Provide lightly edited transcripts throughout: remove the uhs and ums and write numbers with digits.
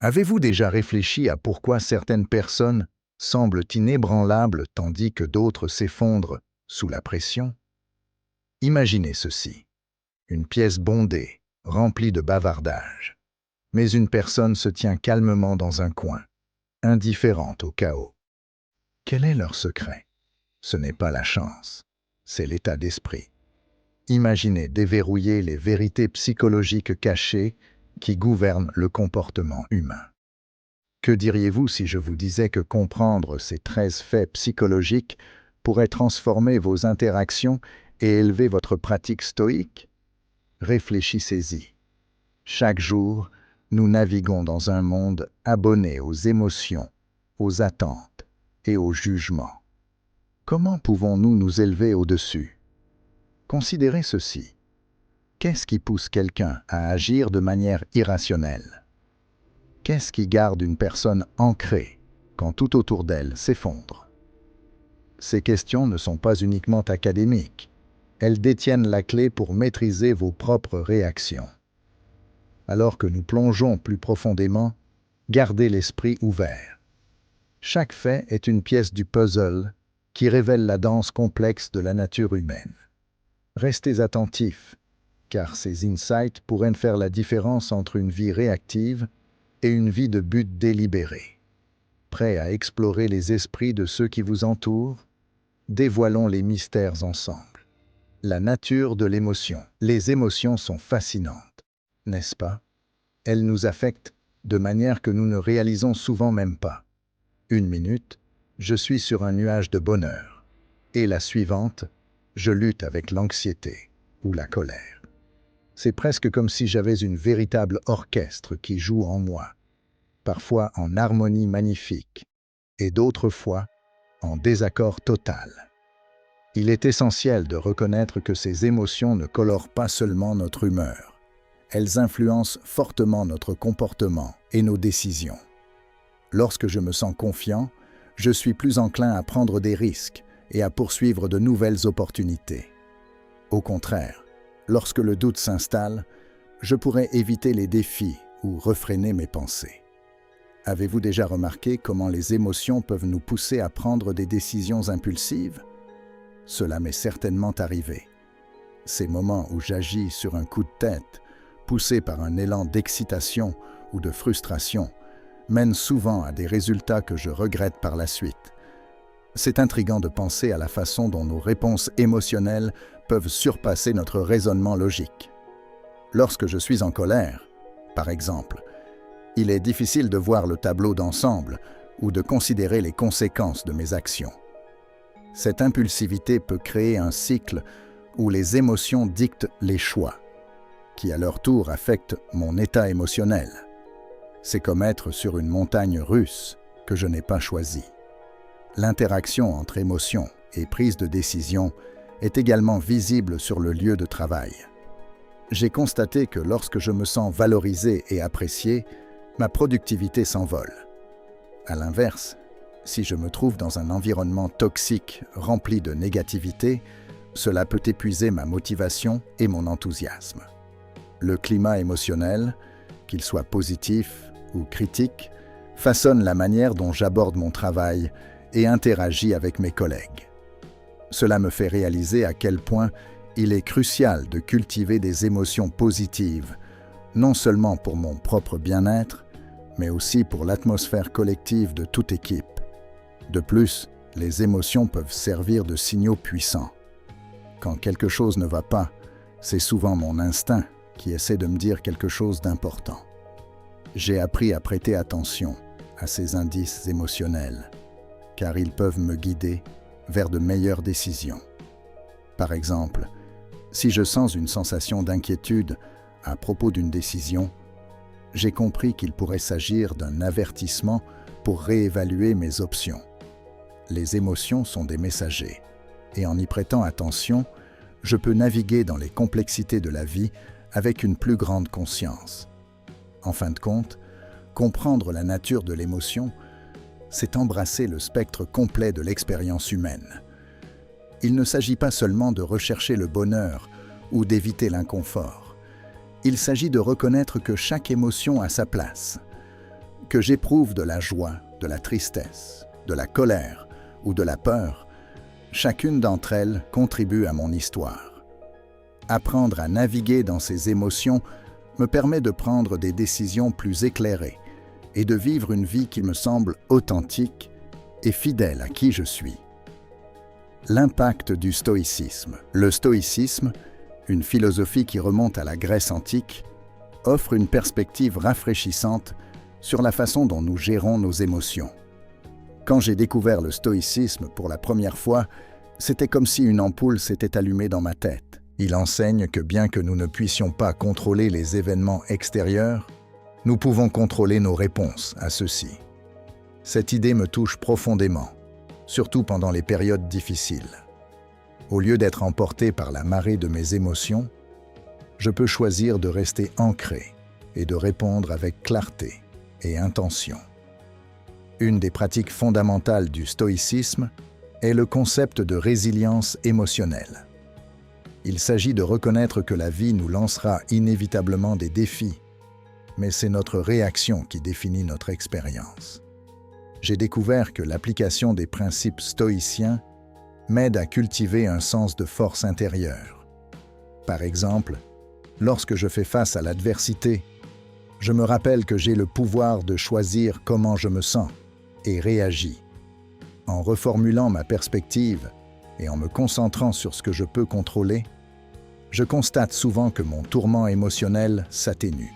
Avez-vous déjà réfléchi à pourquoi certaines personnes semblent inébranlables tandis que d'autres s'effondrent sous la pression? Imaginez ceci, une pièce bondée, remplie de bavardages, mais une personne se tient calmement dans un coin, indifférente au chaos. Quel est leur secret? Ce n'est pas la chance, c'est l'état d'esprit. Imaginez déverrouiller les vérités psychologiques cachées qui gouvernent le comportement humain. Que diriez-vous si je vous disais que comprendre ces 13 faits psychologiques pourrait transformer vos interactions et élever votre pratique stoïque? Réfléchissez-y. Chaque jour, nous naviguons dans un monde abonné aux émotions, aux attentes et aux jugements. Comment pouvons-nous nous élever au-dessus? Considérez ceci. Qu'est-ce qui pousse quelqu'un à agir de manière irrationnelle? Qu'est-ce qui garde une personne ancrée quand tout autour d'elle s'effondre? Ces questions ne sont pas uniquement académiques. Elles détiennent la clé pour maîtriser vos propres réactions. Alors que nous plongeons plus profondément, gardez l'esprit ouvert. Chaque fait est une pièce du puzzle qui révèle la danse complexe de la nature humaine. Restez attentifs, car ces insights pourraient faire la différence entre une vie réactive et une vie de but délibéré. Prêt à explorer les esprits de ceux qui vous entourent? Dévoilons les mystères ensemble. La nature de l'émotion. Les émotions sont fascinantes, n'est-ce pas? Elles nous affectent de manière que nous ne réalisons souvent même pas. Une minute, je suis sur un nuage de bonheur. Et la suivante, je lutte avec l'anxiété ou la colère. C'est presque comme si j'avais une véritable orchestre qui joue en moi, parfois en harmonie magnifique, et d'autres fois en désaccord total. Il est essentiel de reconnaître que ces émotions ne colorent pas seulement notre humeur, elles influencent fortement notre comportement et nos décisions. Lorsque je me sens confiant, je suis plus enclin à prendre des risques et à poursuivre de nouvelles opportunités. Au contraire, lorsque le doute s'installe, je pourrais éviter les défis ou refréner mes pensées. Avez-vous déjà remarqué comment les émotions peuvent nous pousser à prendre des décisions impulsives? Cela m'est certainement arrivé. Ces moments où j'agis sur un coup de tête, poussé par un élan d'excitation ou de frustration, mènent souvent à des résultats que je regrette par la suite. C'est intriguant de penser à la façon dont nos réponses émotionnelles peuvent surpasser notre raisonnement logique. Lorsque je suis en colère, par exemple, il est difficile de voir le tableau d'ensemble ou de considérer les conséquences de mes actions. Cette impulsivité peut créer un cycle où les émotions dictent les choix, qui à leur tour affectent mon état émotionnel. C'est comme être sur une montagne russe que je n'ai pas choisie. L'interaction entre émotions et prise de décision est également visible sur le lieu de travail. J'ai constaté que lorsque je me sens valorisé et apprécié, ma productivité s'envole. À l'inverse, si je me trouve dans un environnement toxique rempli de négativité, cela peut épuiser ma motivation et mon enthousiasme. Le climat émotionnel, qu'il soit positif ou critique, façonne la manière dont j'aborde mon travail et interagis avec mes collègues. Cela me fait réaliser à quel point il est crucial de cultiver des émotions positives, non seulement pour mon propre bien-être, mais aussi pour l'atmosphère collective de toute équipe. De plus, les émotions peuvent servir de signaux puissants. Quand quelque chose ne va pas, c'est souvent mon instinct qui essaie de me dire quelque chose d'important. J'ai appris à prêter attention à ces indices émotionnels, car ils peuvent me guider vers de meilleures décisions. Par exemple, si je sens une sensation d'inquiétude à propos d'une décision, j'ai compris qu'il pourrait s'agir d'un avertissement pour réévaluer mes options. Les émotions sont des messagers, et en y prêtant attention, je peux naviguer dans les complexités de la vie avec une plus grande conscience. En fin de compte, comprendre la nature de l'émotion, c'est embrasser le spectre complet de l'expérience humaine. Il ne s'agit pas seulement de rechercher le bonheur ou d'éviter l'inconfort. Il s'agit de reconnaître que chaque émotion a sa place. Que j'éprouve de la joie, de la tristesse, de la colère ou de la peur, chacune d'entre elles contribue à mon histoire. Apprendre à naviguer dans ces émotions me permet de prendre des décisions plus éclairées et de vivre une vie qui me semble authentique et fidèle à qui je suis. L'impact du stoïcisme. Le stoïcisme, une philosophie qui remonte à la Grèce antique, offre une perspective rafraîchissante sur la façon dont nous gérons nos émotions. Quand j'ai découvert le stoïcisme pour la première fois, c'était comme si une ampoule s'était allumée dans ma tête. Il enseigne que bien que nous ne puissions pas contrôler les événements extérieurs, nous pouvons contrôler nos réponses à ceux-ci. Cette idée me touche profondément, surtout pendant les périodes difficiles. Au lieu d'être emporté par la marée de mes émotions, je peux choisir de rester ancré et de répondre avec clarté et intention. Une des pratiques fondamentales du stoïcisme est le concept de résilience émotionnelle. Il s'agit de reconnaître que la vie nous lancera inévitablement des défis, mais c'est notre réaction qui définit notre expérience. J'ai découvert que l'application des principes stoïciens m'aide à cultiver un sens de force intérieure. Par exemple, lorsque je fais face à l'adversité, je me rappelle que j'ai le pouvoir de choisir comment je me sens et réagis. En reformulant ma perspective et en me concentrant sur ce que je peux contrôler, je constate souvent que mon tourment émotionnel s'atténue.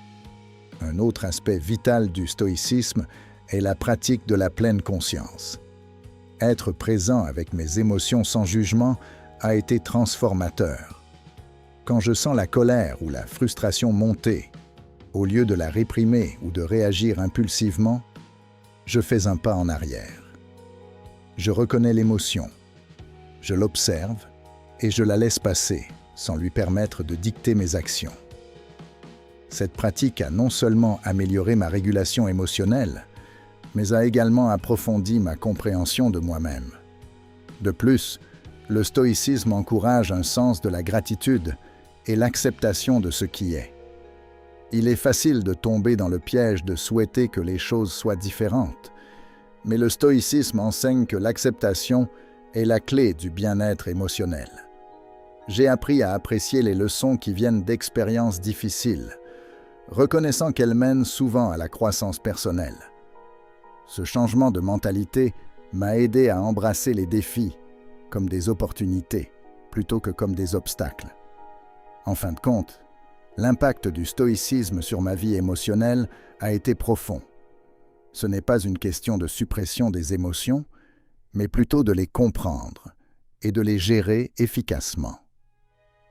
Un autre aspect vital du stoïcisme est la pratique de la pleine conscience. Être présent avec mes émotions sans jugement a été transformateur. Quand je sens la colère ou la frustration monter, au lieu de la réprimer ou de réagir impulsivement, je fais un pas en arrière. Je reconnais l'émotion, je l'observe et je la laisse passer sans lui permettre de dicter mes actions. Cette pratique a non seulement amélioré ma régulation émotionnelle, mais a également approfondi ma compréhension de moi-même. De plus, le stoïcisme encourage un sens de la gratitude et l'acceptation de ce qui est. Il est facile de tomber dans le piège de souhaiter que les choses soient différentes, mais le stoïcisme enseigne que l'acceptation est la clé du bien-être émotionnel. J'ai appris à apprécier les leçons qui viennent d'expériences difficiles, reconnaissant qu'elles mènent souvent à la croissance personnelle. Ce changement de mentalité m'a aidé à embrasser les défis comme des opportunités plutôt que comme des obstacles. En fin de compte, l'impact du stoïcisme sur ma vie émotionnelle a été profond. Ce n'est pas une question de suppression des émotions, mais plutôt de les comprendre et de les gérer efficacement.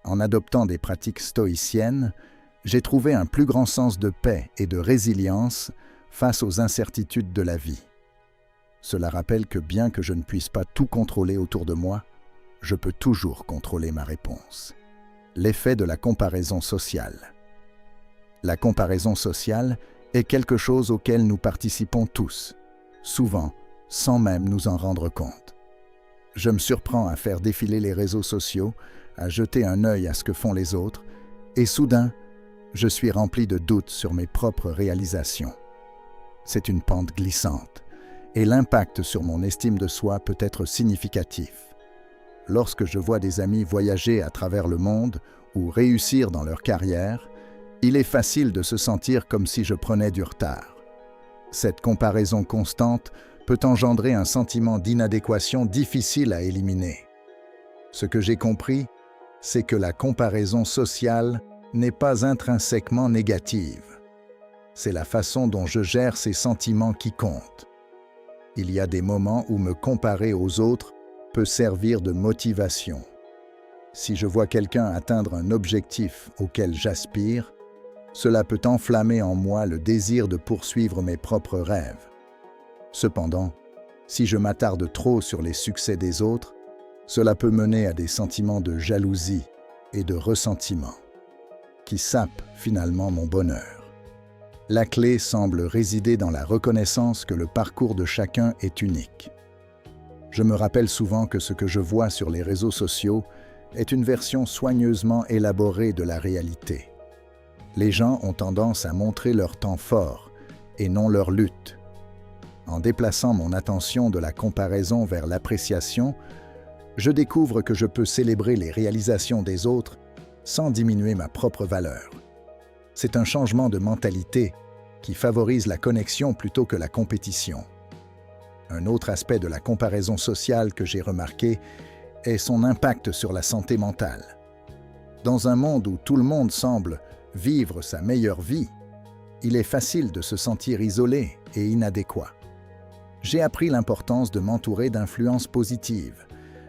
En adoptant des pratiques stoïciennes, j'ai trouvé un plus grand sens de paix et de résilience face aux incertitudes de la vie. Cela rappelle que bien que je ne puisse pas tout contrôler autour de moi, je peux toujours contrôler ma réponse. L'effet de la comparaison sociale. La comparaison sociale est quelque chose auquel nous participons tous, souvent sans même nous en rendre compte. Je me surprends à faire défiler les réseaux sociaux, à jeter un œil à ce que font les autres, et soudain, je suis rempli de doutes sur mes propres réalisations. C'est une pente glissante, et l'impact sur mon estime de soi peut être significatif. Lorsque je vois des amis voyager à travers le monde ou réussir dans leur carrière, il est facile de se sentir comme si je prenais du retard. Cette comparaison constante peut engendrer un sentiment d'inadéquation difficile à éliminer. Ce que j'ai compris, c'est que la comparaison sociale n'est pas intrinsèquement négative. C'est la façon dont je gère ces sentiments qui compte. Il y a des moments où me comparer aux autres peut servir de motivation. Si je vois quelqu'un atteindre un objectif auquel j'aspire, cela peut enflammer en moi le désir de poursuivre mes propres rêves. Cependant, si je m'attarde trop sur les succès des autres, cela peut mener à des sentiments de jalousie et de ressentiment, qui sapent finalement mon bonheur. La clé semble résider dans la reconnaissance que le parcours de chacun est unique. Je me rappelle souvent que ce que je vois sur les réseaux sociaux est une version soigneusement élaborée de la réalité. Les gens ont tendance à montrer leur temps fort et non leur lutte. En déplaçant mon attention de la comparaison vers l'appréciation, je découvre que je peux célébrer les réalisations des autres sans diminuer ma propre valeur. C'est un changement de mentalité qui favorise la connexion plutôt que la compétition. Un autre aspect de la comparaison sociale que j'ai remarqué est son impact sur la santé mentale. Dans un monde où tout le monde semble vivre sa meilleure vie, il est facile de se sentir isolé et inadéquat. J'ai appris l'importance de m'entourer d'influences positives,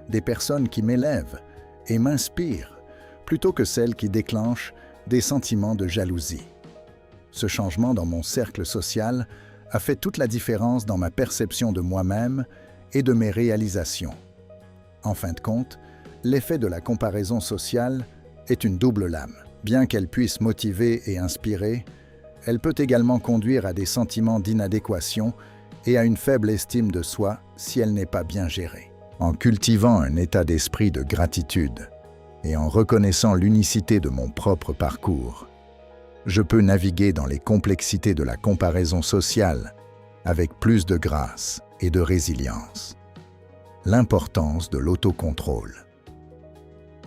des personnes qui m'élèvent et m'inspirent, plutôt que celles qui déclenchent des sentiments de jalousie. Ce changement dans mon cercle social a fait toute la différence dans ma perception de moi-même et de mes réalisations. En fin de compte, l'effet de la comparaison sociale est une double lame. Bien qu'elle puisse motiver et inspirer, elle peut également conduire à des sentiments d'inadéquation et à une faible estime de soi si elle n'est pas bien gérée. En cultivant un état d'esprit de gratitude et en reconnaissant l'unicité de mon propre parcours, je peux naviguer dans les complexités de la comparaison sociale avec plus de grâce et de résilience. L'importance de l'autocontrôle.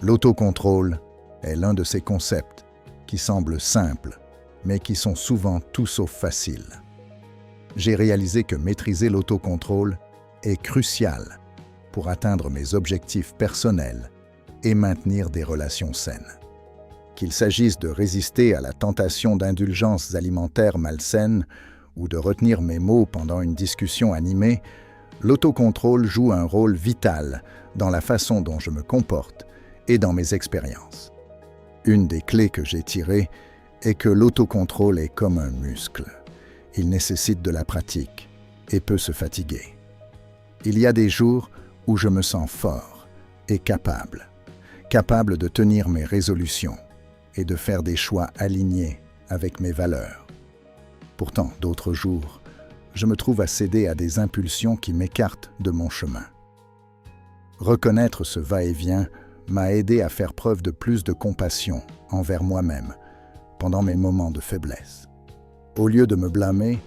L'autocontrôle est l'un de ces concepts qui semblent simples, mais qui sont souvent tout sauf faciles. J'ai réalisé que maîtriser l'autocontrôle est crucial pour atteindre mes objectifs personnels et maintenir des relations saines. Qu'il s'agisse de résister à la tentation d'indulgences alimentaires malsaines ou de retenir mes mots pendant une discussion animée, l'autocontrôle joue un rôle vital dans la façon dont je me comporte et dans mes expériences. Une des clés que j'ai tirées est que l'autocontrôle est comme un muscle. Il nécessite de la pratique et peut se fatiguer. Il y a des jours où je me sens fort et capable de tenir mes résolutions et de faire des choix alignés avec mes valeurs. Pourtant, d'autres jours, je me trouve à céder à des impulsions qui m'écartent de mon chemin. Reconnaître ce va-et-vient m'a aidé à faire preuve de plus de compassion envers moi-même pendant mes moments de faiblesse. Au lieu de me blâmer,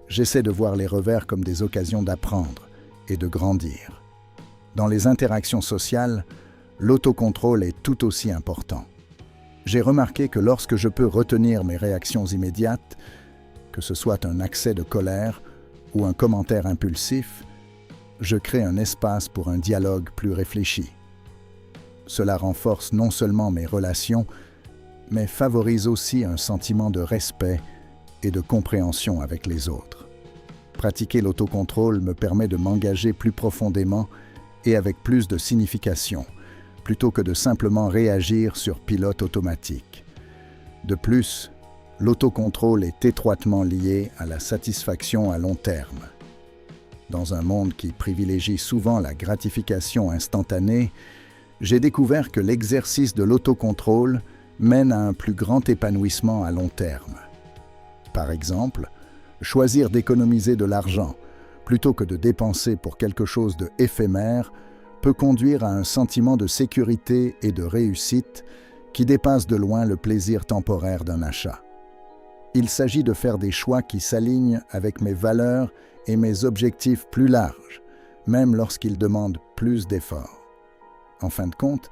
j'essaie de voir les revers comme des occasions d'apprendre et de grandir. Dans les interactions sociales, l'autocontrôle est tout aussi important. J'ai remarqué que lorsque je peux retenir mes réactions immédiates, que ce soit un accès de colère ou un commentaire impulsif, je crée un espace pour un dialogue plus réfléchi. Cela renforce non seulement mes relations, mais favorise aussi un sentiment de respect et de compréhension avec les autres. Pratiquer l'autocontrôle me permet de m'engager plus profondément et avec plus de signification, plutôt que de simplement réagir sur pilote automatique. De plus, l'autocontrôle est étroitement lié à la satisfaction à long terme. Dans un monde qui privilégie souvent la gratification instantanée, j'ai découvert que l'exercice de l'autocontrôle mène à un plus grand épanouissement à long terme. Par exemple, choisir d'économiser de l'argent plutôt que de dépenser pour quelque chose d'éphémère peut conduire à un sentiment de sécurité et de réussite qui dépasse de loin le plaisir temporaire d'un achat. Il s'agit de faire des choix qui s'alignent avec mes valeurs et mes objectifs plus larges, même lorsqu'ils demandent plus d'efforts. En fin de compte,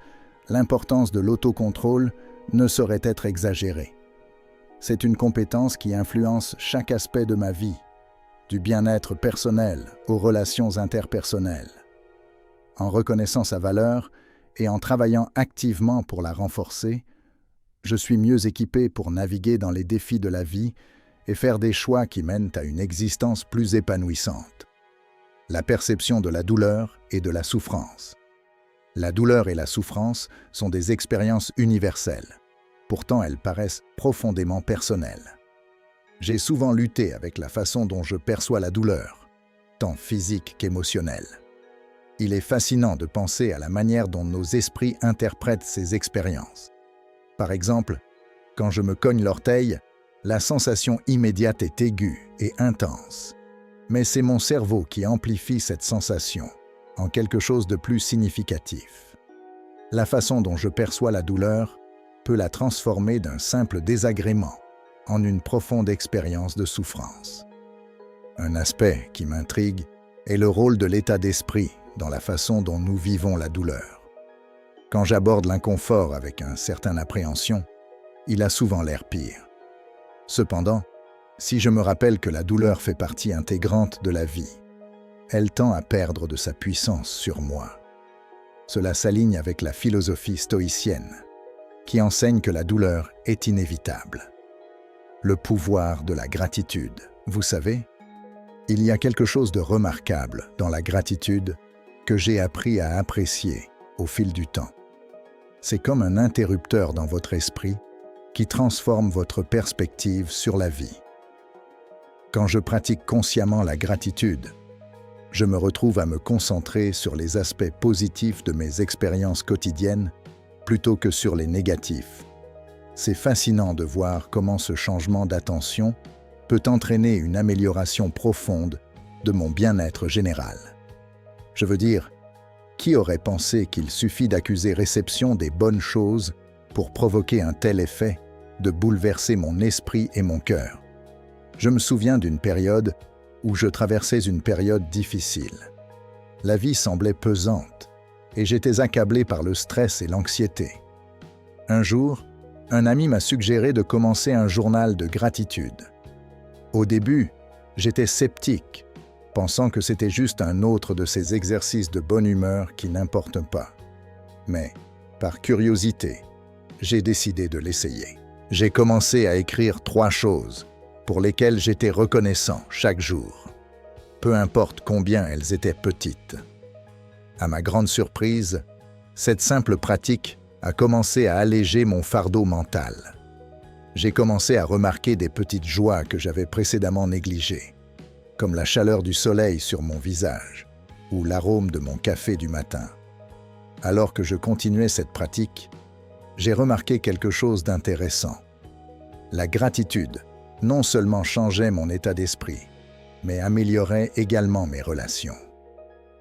l'importance de l'autocontrôle ne saurait être exagérée. C'est une compétence qui influence chaque aspect de ma vie, du bien-être personnel aux relations interpersonnelles. En reconnaissant sa valeur et en travaillant activement pour la renforcer, je suis mieux équipé pour naviguer dans les défis de la vie et faire des choix qui mènent à une existence plus épanouissante. La perception de la douleur et de la souffrance. La douleur et la souffrance sont des expériences universelles. Pourtant, elles paraissent profondément personnelles. J'ai souvent lutté avec la façon dont je perçois la douleur, tant physique qu'émotionnelle. Il est fascinant de penser à la manière dont nos esprits interprètent ces expériences. Par exemple, quand je me cogne l'orteil, la sensation immédiate est aiguë et intense. Mais c'est mon cerveau qui amplifie cette sensation en quelque chose de plus significatif. La façon dont je perçois la douleur peut la transformer d'un simple désagrément en une profonde expérience de souffrance. Un aspect qui m'intrigue est le rôle de l'état d'esprit dans la façon dont nous vivons la douleur. Quand j'aborde l'inconfort avec une certaine appréhension, il a souvent l'air pire. Cependant, si je me rappelle que la douleur fait partie intégrante de la vie, elle tend à perdre de sa puissance sur moi. Cela s'aligne avec la philosophie stoïcienne, qui enseigne que la douleur est inévitable. Le pouvoir de la gratitude. Vous savez, il y a quelque chose de remarquable dans la gratitude que j'ai appris à apprécier au fil du temps. C'est comme un interrupteur dans votre esprit qui transforme votre perspective sur la vie. Quand je pratique consciemment la gratitude, je me retrouve à me concentrer sur les aspects positifs de mes expériences quotidiennes plutôt que sur les négatifs. C'est fascinant de voir comment ce changement d'attention peut entraîner une amélioration profonde de mon bien-être général. Je veux dire, qui aurait pensé qu'il suffit d'accuser réception des bonnes choses pour provoquer un tel effet, de bouleverser mon esprit et mon cœur? Je me souviens d'une période où je traversais une période difficile. La vie semblait pesante et j'étais accablé par le stress et l'anxiété. Un jour, un ami m'a suggéré de commencer un journal de gratitude. Au début, j'étais sceptique, pensant que c'était juste un autre de ces exercices de bonne humeur qui n'importent pas. Mais, par curiosité, j'ai décidé de l'essayer. J'ai commencé à écrire 3 choses pour lesquelles j'étais reconnaissant chaque jour, peu importe combien elles étaient petites. À ma grande surprise, cette simple pratique a commencé à alléger mon fardeau mental. J'ai commencé à remarquer des petites joies que j'avais précédemment négligées, comme la chaleur du soleil sur mon visage ou l'arôme de mon café du matin. Alors que je continuais cette pratique, j'ai remarqué quelque chose d'intéressant. La gratitude non seulement changeait mon état d'esprit, mais améliorait également mes relations.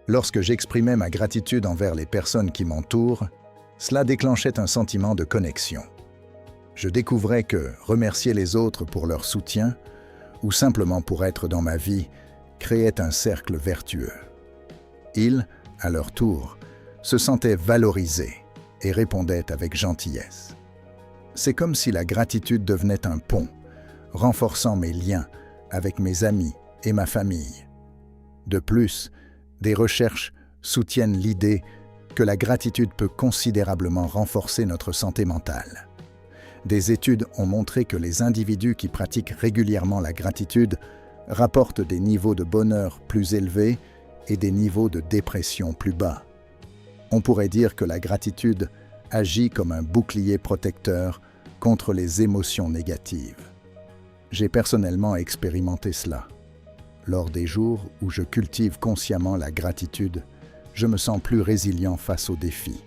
Lorsque j'exprimais ma gratitude envers les personnes qui m'entourent, cela déclenchait un sentiment de connexion. Je découvrais que remercier les autres pour leur soutien, ou simplement pour être dans ma vie, créait un cercle vertueux. Ils, à leur tour, se sentaient valorisés et répondaient avec gentillesse. C'est comme si la gratitude devenait un pont, renforçant mes liens avec mes amis et ma famille. De plus, des recherches soutiennent l'idée que la gratitude peut considérablement renforcer notre santé mentale. Des études ont montré que les individus qui pratiquent régulièrement la gratitude rapportent des niveaux de bonheur plus élevés et des niveaux de dépression plus bas. On pourrait dire que la gratitude agit comme un bouclier protecteur contre les émotions négatives. J'ai personnellement expérimenté cela. Lors des jours où je cultive consciemment la gratitude, je me sens plus résilient face aux défis.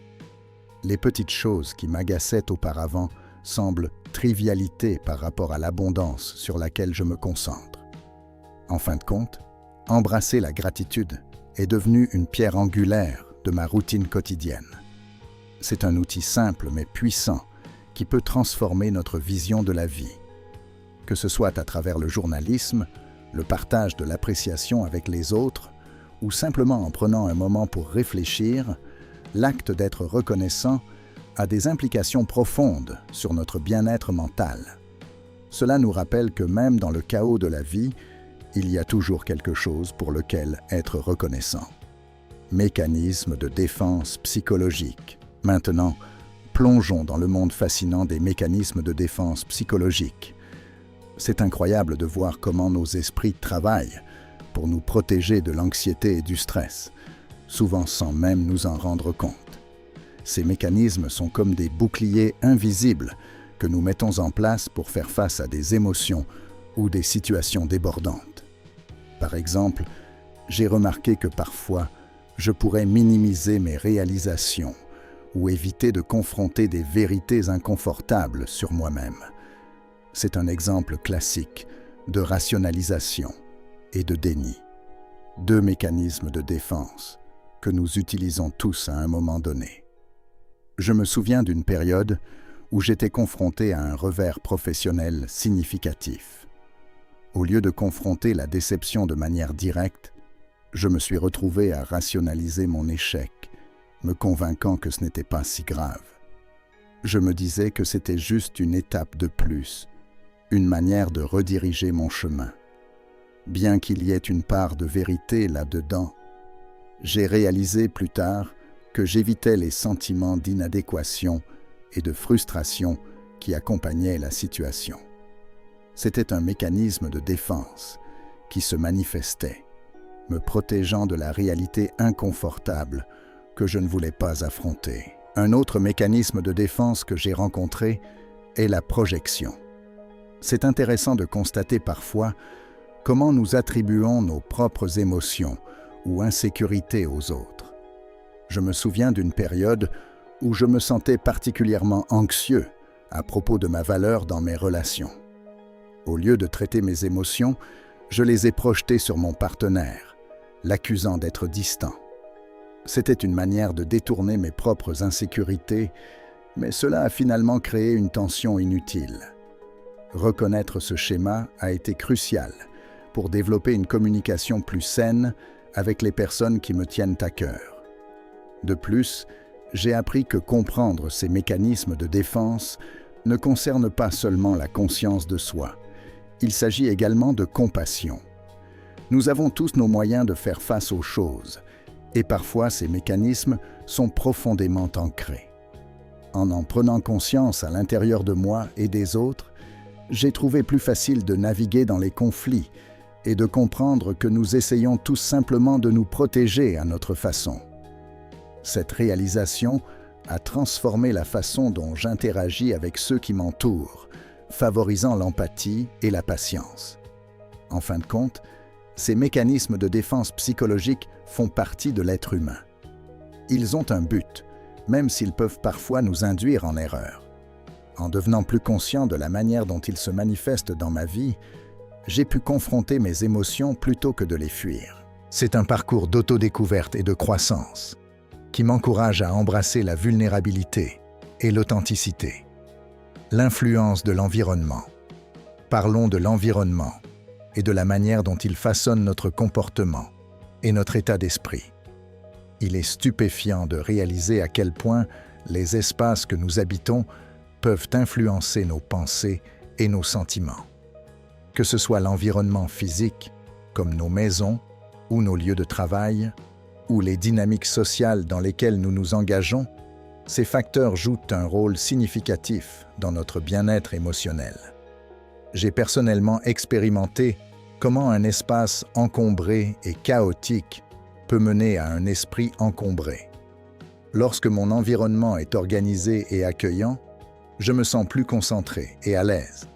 Les petites choses qui m'agaçaient auparavant semblent trivialité par rapport à l'abondance sur laquelle je me concentre. En fin de compte, embrasser la gratitude est devenu une pierre angulaire de ma routine quotidienne. C'est un outil simple mais puissant qui peut transformer notre vision de la vie. Que ce soit à travers le journalisme, le partage de l'appréciation avec les autres, ou simplement en prenant un moment pour réfléchir, l'acte d'être reconnaissant a des implications profondes sur notre bien-être mental. Cela nous rappelle que même dans le chaos de la vie, il y a toujours quelque chose pour lequel être reconnaissant. Mécanisme de défense psychologique. Maintenant, plongeons dans le monde fascinant des mécanismes de défense psychologique. C'est incroyable de voir comment nos esprits travaillent pour nous protéger de l'anxiété et du stress, souvent sans même nous en rendre compte. Ces mécanismes sont comme des boucliers invisibles que nous mettons en place pour faire face à des émotions ou des situations débordantes. Par exemple, j'ai remarqué que parfois, je pourrais minimiser mes réalisations ou éviter de confronter des vérités inconfortables sur moi-même. C'est un exemple classique de rationalisation et de déni. 2 mécanismes de défense que nous utilisons tous à un moment donné. Je me souviens d'une période où j'étais confronté à un revers professionnel significatif. Au lieu de confronter la déception de manière directe, je me suis retrouvé à rationaliser mon échec, me convainquant que ce n'était pas si grave. Je me disais que c'était juste une étape de plus, une manière de rediriger mon chemin. Bien qu'il y ait une part de vérité là-dedans, j'ai réalisé plus tard que j'évitais les sentiments d'inadéquation et de frustration qui accompagnaient la situation. C'était un mécanisme de défense qui se manifestait, me protégeant de la réalité inconfortable que je ne voulais pas affronter. Un autre mécanisme de défense que j'ai rencontré est la projection. C'est intéressant de constater parfois comment nous attribuons nos propres émotions ou insécurités aux autres. Je me souviens d'une période où je me sentais particulièrement anxieux à propos de ma valeur dans mes relations. Au lieu de traiter mes émotions, je les ai projetées sur mon partenaire, l'accusant d'être distant. C'était une manière de détourner mes propres insécurités, mais cela a finalement créé une tension inutile. Reconnaître ce schéma a été crucial pour développer une communication plus saine avec les personnes qui me tiennent à cœur. De plus, j'ai appris que comprendre ces mécanismes de défense ne concerne pas seulement la conscience de soi. Il s'agit également de compassion. Nous avons tous nos moyens de faire face aux choses, et parfois ces mécanismes sont profondément ancrés. En prenant conscience à l'intérieur de moi et des autres, j'ai trouvé plus facile de naviguer dans les conflits et de comprendre que nous essayons tous simplement de nous protéger à notre façon. Cette réalisation a transformé la façon dont j'interagis avec ceux qui m'entourent, favorisant l'empathie et la patience. En fin de compte, ces mécanismes de défense psychologique font partie de l'être humain. Ils ont un but, même s'ils peuvent parfois nous induire en erreur. En devenant plus conscient de la manière dont ils se manifestent dans ma vie, j'ai pu confronter mes émotions plutôt que de les fuir. C'est un parcours d'autodécouverte et de croissance qui m'encourage à embrasser la vulnérabilité et l'authenticité. L'influence de l'environnement. Parlons de l'environnement et de la manière dont il façonne notre comportement et notre état d'esprit. Il est stupéfiant de réaliser à quel point les espaces que nous habitons peuvent influencer nos pensées et nos sentiments. Que ce soit l'environnement physique, comme nos maisons ou nos lieux de travail, ou les dynamiques sociales dans lesquelles nous nous engageons, ces facteurs jouent un rôle significatif dans notre bien-être émotionnel. J'ai personnellement expérimenté comment un espace encombré et chaotique peut mener à un esprit encombré. Lorsque mon environnement est organisé et accueillant, je me sens plus concentré et à l'aise.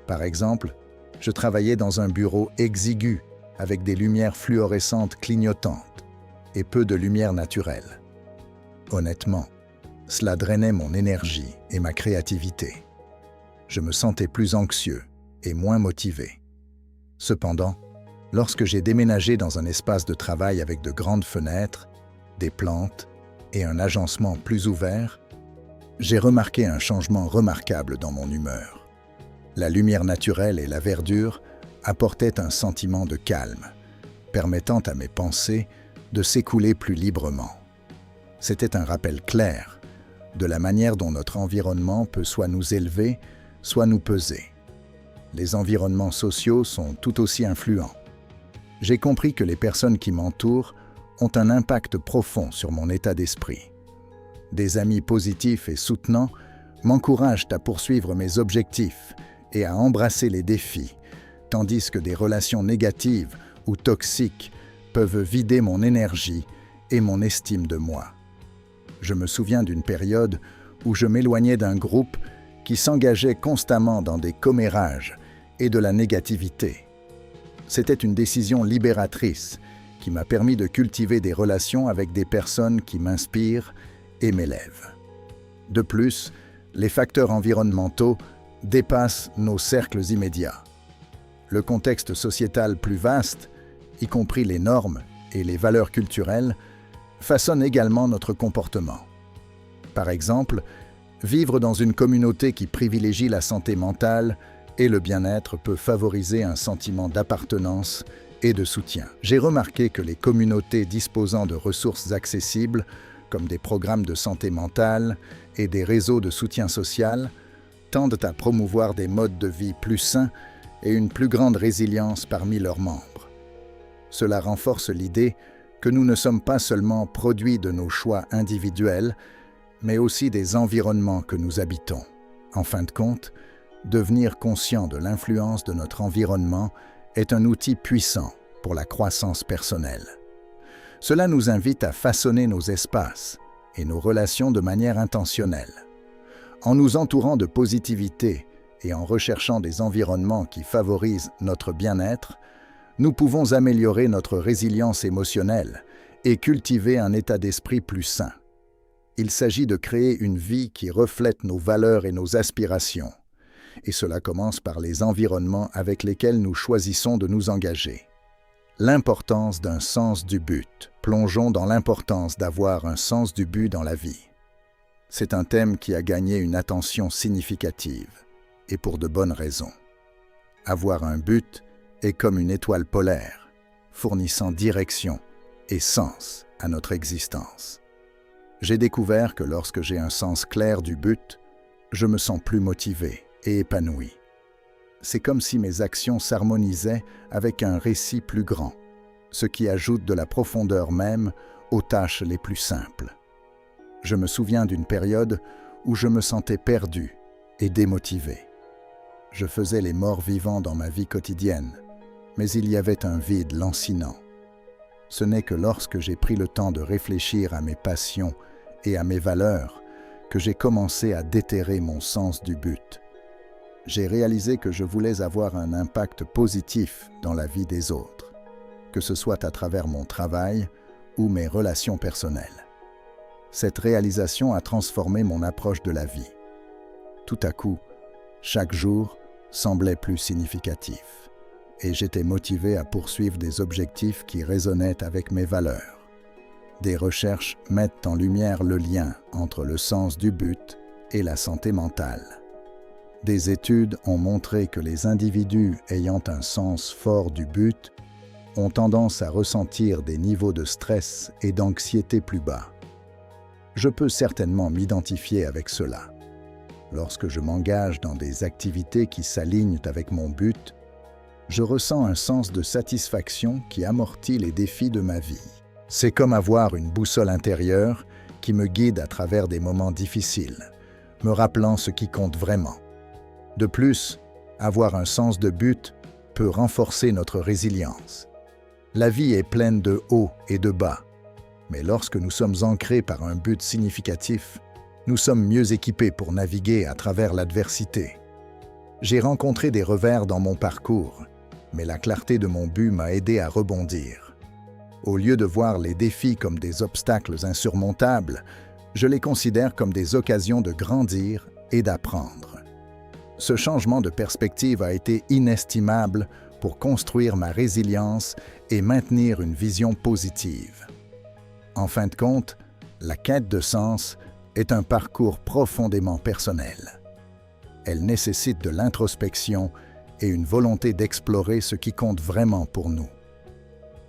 Par exemple, je travaillais dans un bureau exigu avec des lumières fluorescentes clignotantes et peu de lumière naturelle. Honnêtement, cela drainait mon énergie et ma créativité. Je me sentais plus anxieux et moins motivé. Cependant, lorsque j'ai déménagé dans un espace de travail avec de grandes fenêtres, des plantes et un agencement plus ouvert, j'ai remarqué un changement remarquable dans mon humeur. La lumière naturelle et la verdure apportaient un sentiment de calme, permettant à mes pensées de s'écouler plus librement. C'était un rappel clair de la manière dont notre environnement peut soit nous élever, soit nous peser. Les environnements sociaux sont tout aussi influents. J'ai compris que les personnes qui m'entourent ont un impact profond sur mon état d'esprit. Des amis positifs et soutenants m'encouragent à poursuivre mes objectifs et à embrasser les défis, tandis que des relations négatives ou toxiques peuvent vider mon énergie et mon estime de moi. Je me souviens d'une période où je m'éloignais d'un groupe qui s'engageait constamment dans des commérages et de la négativité. C'était une décision libératrice qui m'a permis de cultiver des relations avec des personnes qui m'inspirent et m'élèvent. De plus, les facteurs environnementaux dépassent nos cercles immédiats. Le contexte sociétal plus vaste, y compris les normes et les valeurs culturelles, façonne également notre comportement. Par exemple, vivre dans une communauté qui privilégie la santé mentale et le bien-être peut favoriser un sentiment d'appartenance et de soutien. J'ai remarqué que les communautés disposant de ressources accessibles, comme des programmes de santé mentale et des réseaux de soutien social, tendent à promouvoir des modes de vie plus sains et une plus grande résilience parmi leurs membres. Cela renforce l'idée que nous ne sommes pas seulement produits de nos choix individuels, mais aussi des environnements que nous habitons. En fin de compte, devenir conscient de l'influence de notre environnement est un outil puissant pour la croissance personnelle. Cela nous invite à façonner nos espaces et nos relations de manière intentionnelle. En nous entourant de positivité et en recherchant des environnements qui favorisent notre bien-être, nous pouvons améliorer notre résilience émotionnelle et cultiver un état d'esprit plus sain. Il s'agit de créer une vie qui reflète nos valeurs et nos aspirations. Et cela commence par les environnements avec lesquels nous choisissons de nous engager. L'importance d'un sens du but. Plongeons dans l'importance d'avoir un sens du but dans la vie. C'est un thème qui a gagné une attention significative, et pour de bonnes raisons. Avoir un but est comme une étoile polaire, fournissant direction et sens à notre existence. J'ai découvert que lorsque j'ai un sens clair du but, je me sens plus motivé et épanoui. C'est comme si mes actions s'harmonisaient avec un récit plus grand, ce qui ajoute de la profondeur même aux tâches les plus simples. Je me souviens d'une période où je me sentais perdu et démotivé. Je faisais les morts-vivants dans ma vie quotidienne, mais il y avait un vide lancinant. Ce n'est que lorsque j'ai pris le temps de réfléchir à mes passions et à mes valeurs que j'ai commencé à déterrer mon sens du but. J'ai réalisé que je voulais avoir un impact positif dans la vie des autres, que ce soit à travers mon travail ou mes relations personnelles. Cette réalisation a transformé mon approche de la vie. Tout à coup, chaque jour semblait plus significatif, et j'étais motivé à poursuivre des objectifs qui résonnaient avec mes valeurs. Des recherches mettent en lumière le lien entre le sens du but et la santé mentale. Des études ont montré que les individus ayant un sens fort du but ont tendance à ressentir des niveaux de stress et d'anxiété plus bas. Je peux certainement m'identifier avec cela. Lorsque je m'engage dans des activités qui s'alignent avec mon but, je ressens un sens de satisfaction qui amortit les défis de ma vie. C'est comme avoir une boussole intérieure qui me guide à travers des moments difficiles, me rappelant ce qui compte vraiment. De plus, avoir un sens de but peut renforcer notre résilience. La vie est pleine de hauts et de bas, mais lorsque nous sommes ancrés par un but significatif, nous sommes mieux équipés pour naviguer à travers l'adversité. J'ai rencontré des revers dans mon parcours, mais la clarté de mon but m'a aidé à rebondir. Au lieu de voir les défis comme des obstacles insurmontables, je les considère comme des occasions de grandir et d'apprendre. Ce changement de perspective a été inestimable pour construire ma résilience et maintenir une vision positive. En fin de compte, la quête de sens est un parcours profondément personnel. Elle nécessite de l'introspection et une volonté d'explorer ce qui compte vraiment pour nous.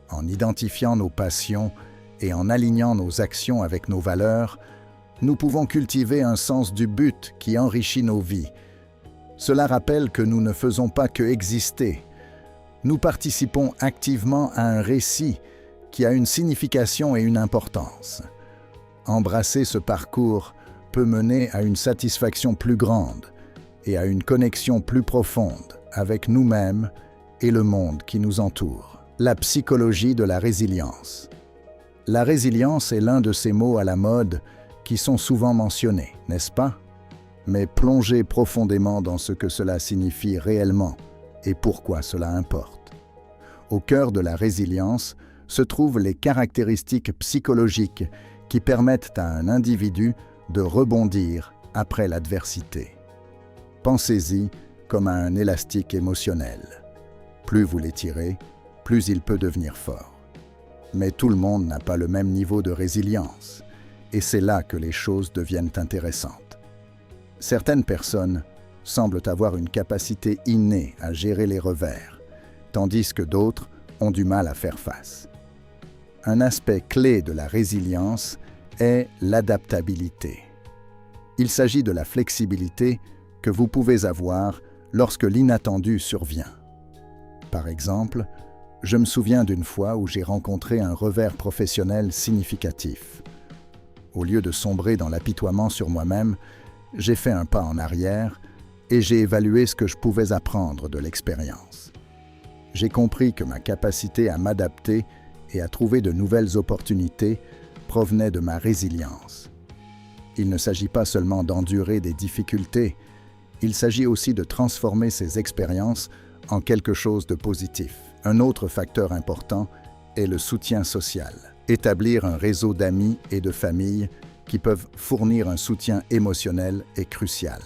En identifiant nos passions et en alignant nos actions avec nos valeurs, nous pouvons cultiver un sens du but qui enrichit nos vies. Cela rappelle que nous ne faisons pas que exister. Nous participons activement à un récit qui a une signification et une importance. Embrasser ce parcours peut mener à une satisfaction plus grande et à une connexion plus profonde avec nous-mêmes et le monde qui nous entoure. La psychologie de la résilience. La résilience est l'un de ces mots à la mode qui sont souvent mentionnés, n'est-ce pas? Mais plongez profondément dans ce que cela signifie réellement et pourquoi cela importe. Au cœur de la résilience se trouvent les caractéristiques psychologiques qui permettent à un individu de rebondir après l'adversité. Pensez-y comme à un élastique émotionnel. Plus vous l'étirez, plus il peut devenir fort. Mais tout le monde n'a pas le même niveau de résilience, et c'est là que les choses deviennent intéressantes. Certaines personnes semblent avoir une capacité innée à gérer les revers, tandis que d'autres ont du mal à faire face. Un aspect clé de la résilience est l'adaptabilité. Il s'agit de la flexibilité que vous pouvez avoir lorsque l'inattendu survient. Par exemple, je me souviens d'une fois où j'ai rencontré un revers professionnel significatif. Au lieu de sombrer dans l'apitoiement sur moi-même, j'ai fait un pas en arrière et j'ai évalué ce que je pouvais apprendre de l'expérience. J'ai compris que ma capacité à m'adapter et à trouver de nouvelles opportunités provenait de ma résilience. Il ne s'agit pas seulement d'endurer des difficultés, il s'agit aussi de transformer ces expériences en quelque chose de positif. Un autre facteur important est le soutien social. Établir un réseau d'amis et de familles qui peuvent fournir un soutien émotionnel est crucial.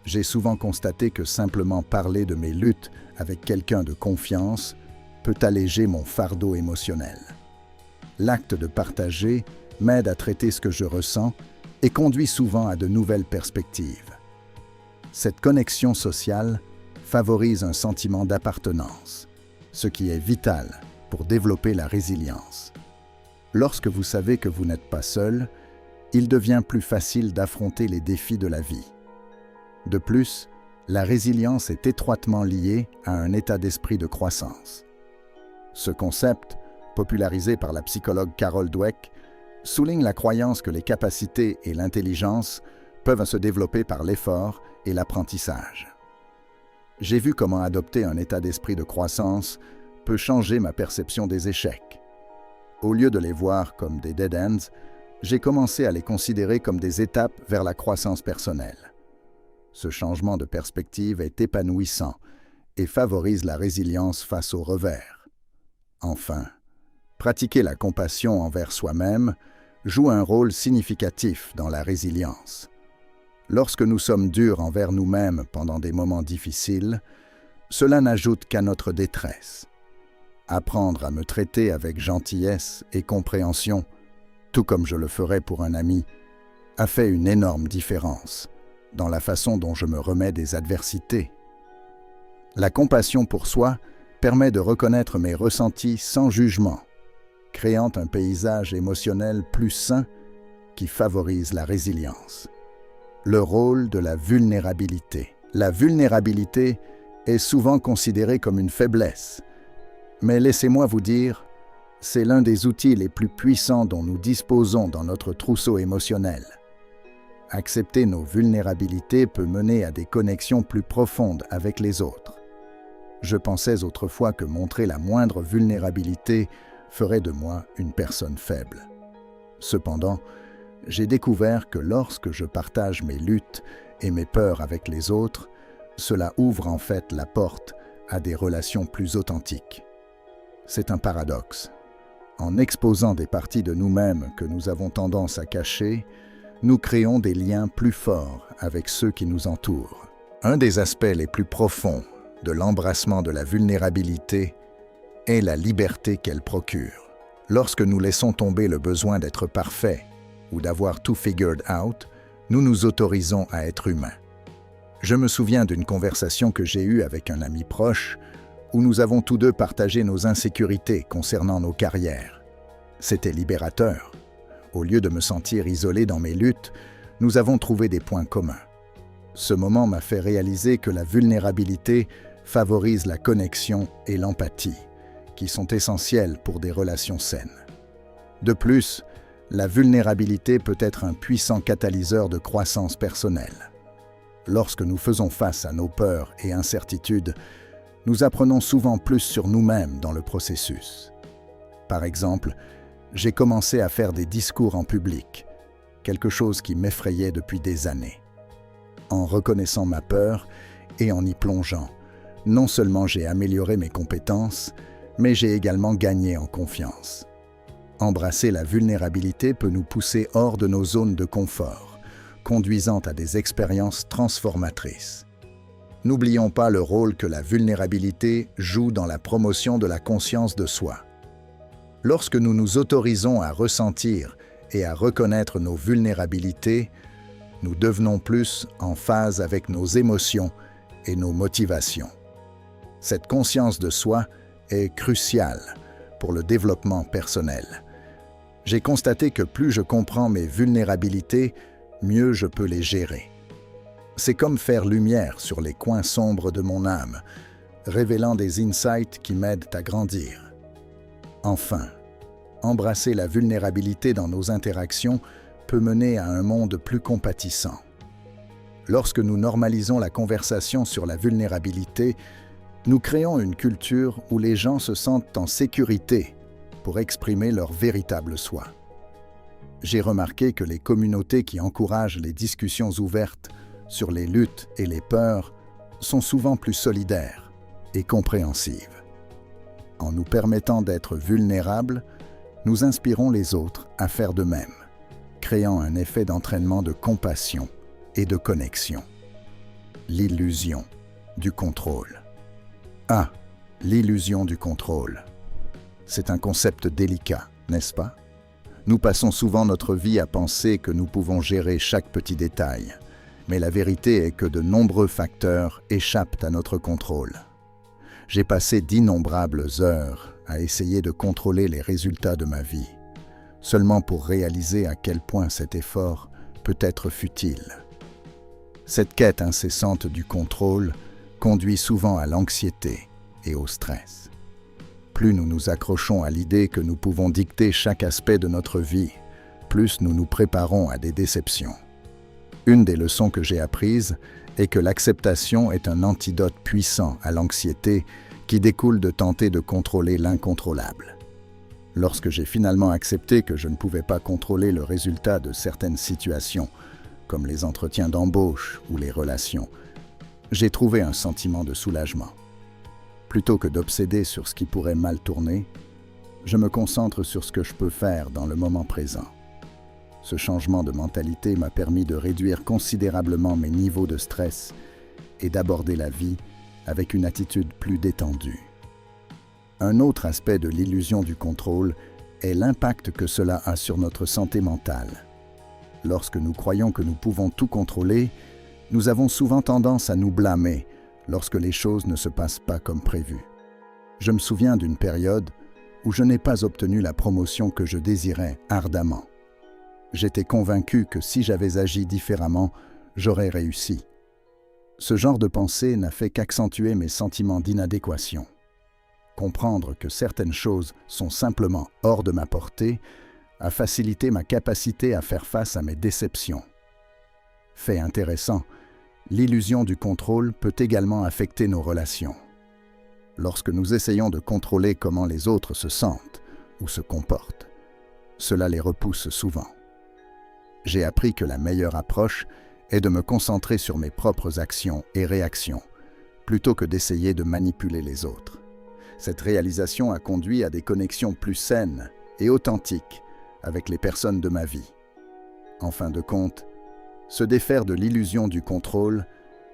J'ai souvent constaté que simplement parler de mes luttes avec quelqu'un de confiance peut alléger mon fardeau émotionnel. L'acte de partager m'aide à traiter ce que je ressens et conduit souvent à de nouvelles perspectives. Cette connexion sociale favorise un sentiment d'appartenance, ce qui est vital pour développer la résilience. Lorsque vous savez que vous n'êtes pas seul, il devient plus facile d'affronter les défis de la vie. De plus, la résilience est étroitement liée à un état d'esprit de croissance. Ce concept, popularisé par la psychologue Carol Dweck, souligne la croyance que les capacités et l'intelligence peuvent se développer par l'effort et l'apprentissage. J'ai vu comment adopter un état d'esprit de croissance peut changer ma perception des échecs. Au lieu de les voir comme des dead ends, j'ai commencé à les considérer comme des étapes vers la croissance personnelle. Ce changement de perspective est épanouissant et favorise la résilience face aux revers. Enfin, pratiquer la compassion envers soi-même joue un rôle significatif dans la résilience. Lorsque nous sommes durs envers nous-mêmes pendant des moments difficiles, cela n'ajoute qu'à notre détresse. Apprendre à me traiter avec gentillesse et compréhension, tout comme je le ferais pour un ami, a fait une énorme différence dans la façon dont je me remets des adversités. La compassion pour soi permet de reconnaître mes ressentis sans jugement, créant un paysage émotionnel plus sain qui favorise la résilience. Le rôle de la vulnérabilité. La vulnérabilité est souvent considérée comme une faiblesse, mais laissez-moi vous dire, c'est l'un des outils les plus puissants dont nous disposons dans notre trousseau émotionnel. Accepter nos vulnérabilités peut mener à des connexions plus profondes avec les autres. Je pensais autrefois que montrer la moindre vulnérabilité ferait de moi une personne faible. Cependant, j'ai découvert que lorsque je partage mes luttes et mes peurs avec les autres, cela ouvre en fait la porte à des relations plus authentiques. C'est un paradoxe. En exposant des parties de nous-mêmes que nous avons tendance à cacher, nous créons des liens plus forts avec ceux qui nous entourent. Un des aspects les plus profonds de l'embrassement de la vulnérabilité est la liberté qu'elle procure. Lorsque nous laissons tomber le besoin d'être parfait ou d'avoir tout figured out, nous nous autorisons à être humains. Je me souviens d'une conversation que j'ai eue avec un ami proche où nous avons tous deux partagé nos insécurités concernant nos carrières. C'était libérateur. Au lieu de me sentir isolé dans mes luttes, nous avons trouvé des points communs. Ce moment m'a fait réaliser que la vulnérabilité favorise la connexion et l'empathie, qui sont essentielles pour des relations saines. De plus, la vulnérabilité peut être un puissant catalyseur de croissance personnelle. Lorsque nous faisons face à nos peurs et incertitudes, nous apprenons souvent plus sur nous-mêmes dans le processus. Par exemple, j'ai commencé à faire des discours en public, quelque chose qui m'effrayait depuis des années. En reconnaissant ma peur et en y plongeant, non seulement j'ai amélioré mes compétences, mais j'ai également gagné en confiance. Embrasser la vulnérabilité peut nous pousser hors de nos zones de confort, conduisant à des expériences transformatrices. N'oublions pas le rôle que la vulnérabilité joue dans la promotion de la conscience de soi. Lorsque nous nous autorisons à ressentir et à reconnaître nos vulnérabilités, nous devenons plus en phase avec nos émotions et nos motivations. Cette conscience de soi est cruciale pour le développement personnel. J'ai constaté que plus je comprends mes vulnérabilités, mieux je peux les gérer. C'est comme faire lumière sur les coins sombres de mon âme, révélant des insights qui m'aident à grandir. Enfin, embrasser la vulnérabilité dans nos interactions peut mener à un monde plus compatissant. Lorsque nous normalisons la conversation sur la vulnérabilité, nous créons une culture où les gens se sentent en sécurité pour exprimer leur véritable soi. J'ai remarqué que les communautés qui encouragent les discussions ouvertes sur les luttes et les peurs sont souvent plus solidaires et compréhensives. En nous permettant d'être vulnérables, nous inspirons les autres à faire de même, créant un effet d'entraînement de compassion et de connexion. L'illusion du contrôle. L'illusion du contrôle. C'est un concept délicat, n'est-ce pas? Nous passons souvent notre vie à penser que nous pouvons gérer chaque petit détail, mais la vérité est que de nombreux facteurs échappent à notre contrôle. J'ai passé d'innombrables heures à essayer de contrôler les résultats de ma vie, seulement pour réaliser à quel point cet effort peut être futile. Cette quête incessante du contrôle conduit souvent à l'anxiété et au stress. Plus nous nous accrochons à l'idée que nous pouvons dicter chaque aspect de notre vie, plus nous nous préparons à des déceptions. Une des leçons que j'ai apprises est que l'acceptation est un antidote puissant à l'anxiété qui découle de tenter de contrôler l'incontrôlable. Lorsque j'ai finalement accepté que je ne pouvais pas contrôler le résultat de certaines situations, comme les entretiens d'embauche ou les relations, j'ai trouvé un sentiment de soulagement. Plutôt que d'obséder sur ce qui pourrait mal tourner, je me concentre sur ce que je peux faire dans le moment présent. Ce changement de mentalité m'a permis de réduire considérablement mes niveaux de stress et d'aborder la vie avec une attitude plus détendue. Un autre aspect de l'illusion du contrôle est l'impact que cela a sur notre santé mentale. Lorsque nous croyons que nous pouvons tout contrôler, nous avons souvent tendance à nous blâmer lorsque les choses ne se passent pas comme prévu. Je me souviens d'une période où je n'ai pas obtenu la promotion que je désirais ardemment. J'étais convaincu que si j'avais agi différemment, j'aurais réussi. Ce genre de pensée n'a fait qu'accentuer mes sentiments d'inadéquation. Comprendre que certaines choses sont simplement hors de ma portée a facilité ma capacité à faire face à mes déceptions. Fait intéressant, l'illusion du contrôle peut également affecter nos relations. Lorsque nous essayons de contrôler comment les autres se sentent ou se comportent, cela les repousse souvent. J'ai appris que la meilleure approche est de me concentrer sur mes propres actions et réactions, plutôt que d'essayer de manipuler les autres. Cette réalisation a conduit à des connexions plus saines et authentiques avec les personnes de ma vie. En fin de compte, se défaire de l'illusion du contrôle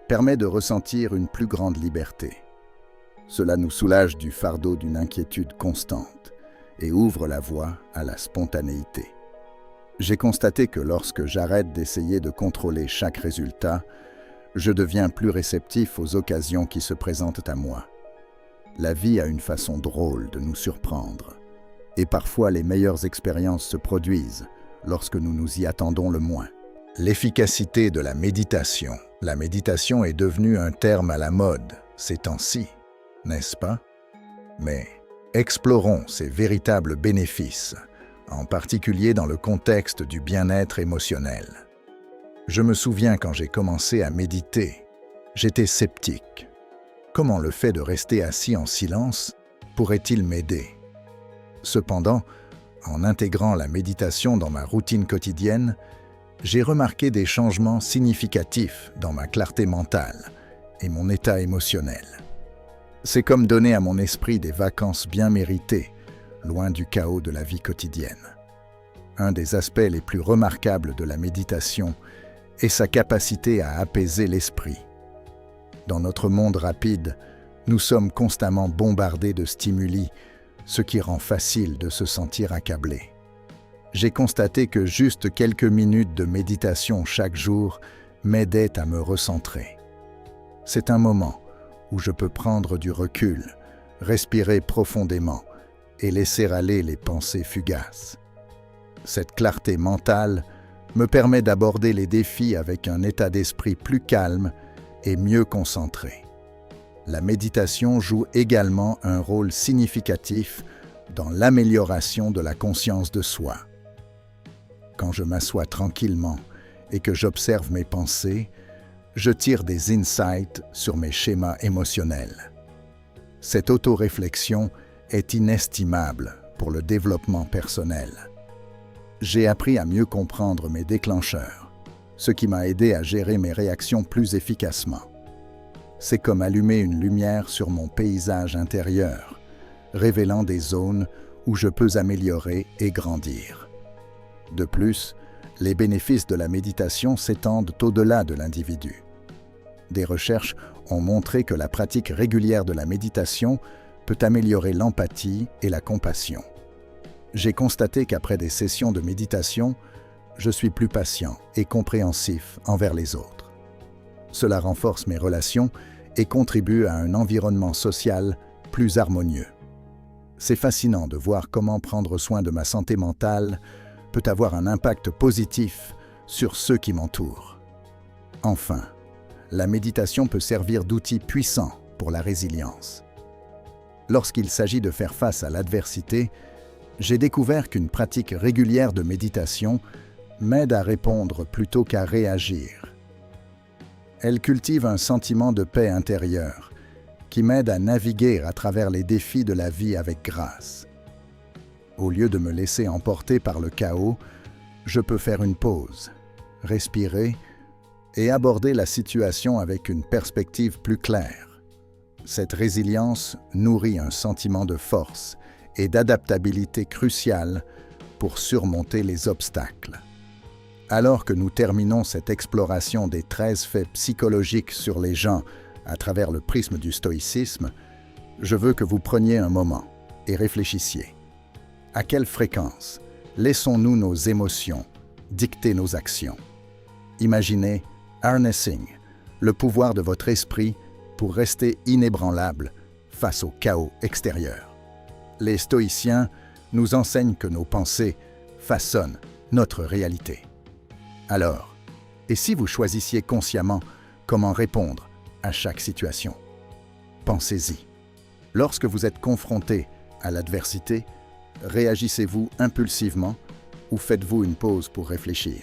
permet de ressentir une plus grande liberté. Cela nous soulage du fardeau d'une inquiétude constante et ouvre la voie à la spontanéité. J'ai constaté que lorsque j'arrête d'essayer de contrôler chaque résultat, je deviens plus réceptif aux occasions qui se présentent à moi. La vie a une façon drôle de nous surprendre, et parfois les meilleures expériences se produisent lorsque nous nous y attendons le moins. L'efficacité de la méditation. La méditation est devenue un terme à la mode ces temps-ci, n'est-ce pas? Mais explorons ses véritables bénéfices, en particulier dans le contexte du bien-être émotionnel. Je me souviens quand j'ai commencé à méditer, j'étais sceptique. Comment le fait de rester assis en silence pourrait-il m'aider? Cependant, en intégrant la méditation dans ma routine quotidienne, j'ai remarqué des changements significatifs dans ma clarté mentale et mon état émotionnel. C'est comme donner à mon esprit des vacances bien méritées, loin du chaos de la vie quotidienne. Un des aspects les plus remarquables de la méditation est sa capacité à apaiser l'esprit. Dans notre monde rapide, nous sommes constamment bombardés de stimuli, ce qui rend facile de se sentir accablé. J'ai constaté que juste quelques minutes de méditation chaque jour m'aidaient à me recentrer. C'est un moment où je peux prendre du recul, respirer profondément et laisser aller les pensées fugaces. Cette clarté mentale me permet d'aborder les défis avec un état d'esprit plus calme et mieux concentré. La méditation joue également un rôle significatif dans l'amélioration de la conscience de soi. Quand je m'assois tranquillement et que j'observe mes pensées, je tire des insights sur mes schémas émotionnels. Cette autoréflexion est inestimable pour le développement personnel. J'ai appris à mieux comprendre mes déclencheurs, ce qui m'a aidé à gérer mes réactions plus efficacement. C'est comme allumer une lumière sur mon paysage intérieur, révélant des zones où je peux améliorer et grandir. De plus, les bénéfices de la méditation s'étendent au-delà de l'individu. Des recherches ont montré que la pratique régulière de la méditation peut améliorer l'empathie et la compassion. J'ai constaté qu'après des sessions de méditation, je suis plus patient et compréhensif envers les autres. Cela renforce mes relations et contribue à un environnement social plus harmonieux. C'est fascinant de voir comment prendre soin de ma santé mentale peut avoir un impact positif sur ceux qui m'entourent. Enfin, la méditation peut servir d'outil puissant pour la résilience. Lorsqu'il s'agit de faire face à l'adversité, j'ai découvert qu'une pratique régulière de méditation m'aide à répondre plutôt qu'à réagir. Elle cultive un sentiment de paix intérieure qui m'aide à naviguer à travers les défis de la vie avec grâce. Au lieu de me laisser emporter par le chaos, je peux faire une pause, respirer et aborder la situation avec une perspective plus claire. Cette résilience nourrit un sentiment de force et d'adaptabilité crucial pour surmonter les obstacles. Alors que nous terminons cette exploration des 13 faits psychologiques sur les gens à travers le prisme du stoïcisme, je veux que vous preniez un moment et réfléchissiez. À quelle fréquence laissons-nous nos émotions dicter nos actions? Imaginez harnessing, le pouvoir de votre esprit pour rester inébranlable face au chaos extérieur. Les stoïciens nous enseignent que nos pensées façonnent notre réalité. Alors, et si vous choisissiez consciemment comment répondre à chaque situation? Pensez-y. Lorsque vous êtes confronté à l'adversité, réagissez-vous impulsivement ou faites-vous une pause pour réfléchir?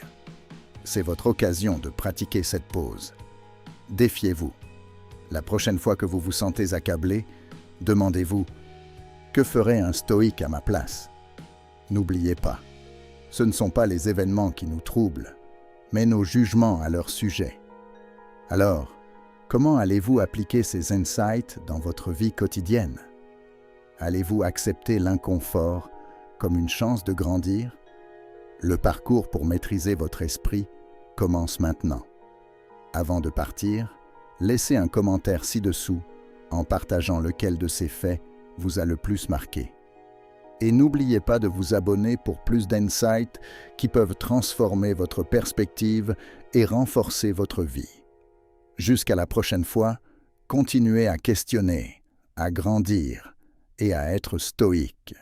C'est votre occasion de pratiquer cette pause. Défiez-vous. La prochaine fois que vous vous sentez accablé, demandez-vous: que ferait un stoïque à ma place? N'oubliez pas, ce ne sont pas les événements qui nous troublent, mais nos jugements à leur sujet. Alors, comment allez-vous appliquer ces insights dans votre vie quotidienne? Allez-vous accepter l'inconfort comme une chance de grandir? Le parcours pour maîtriser votre esprit commence maintenant. Avant de partir, laissez un commentaire ci-dessous en partageant lequel de ces faits vous a le plus marqué. Et n'oubliez pas de vous abonner pour plus d'insights qui peuvent transformer votre perspective et renforcer votre vie. Jusqu'à la prochaine fois, continuez à questionner, à grandir et à être stoïque.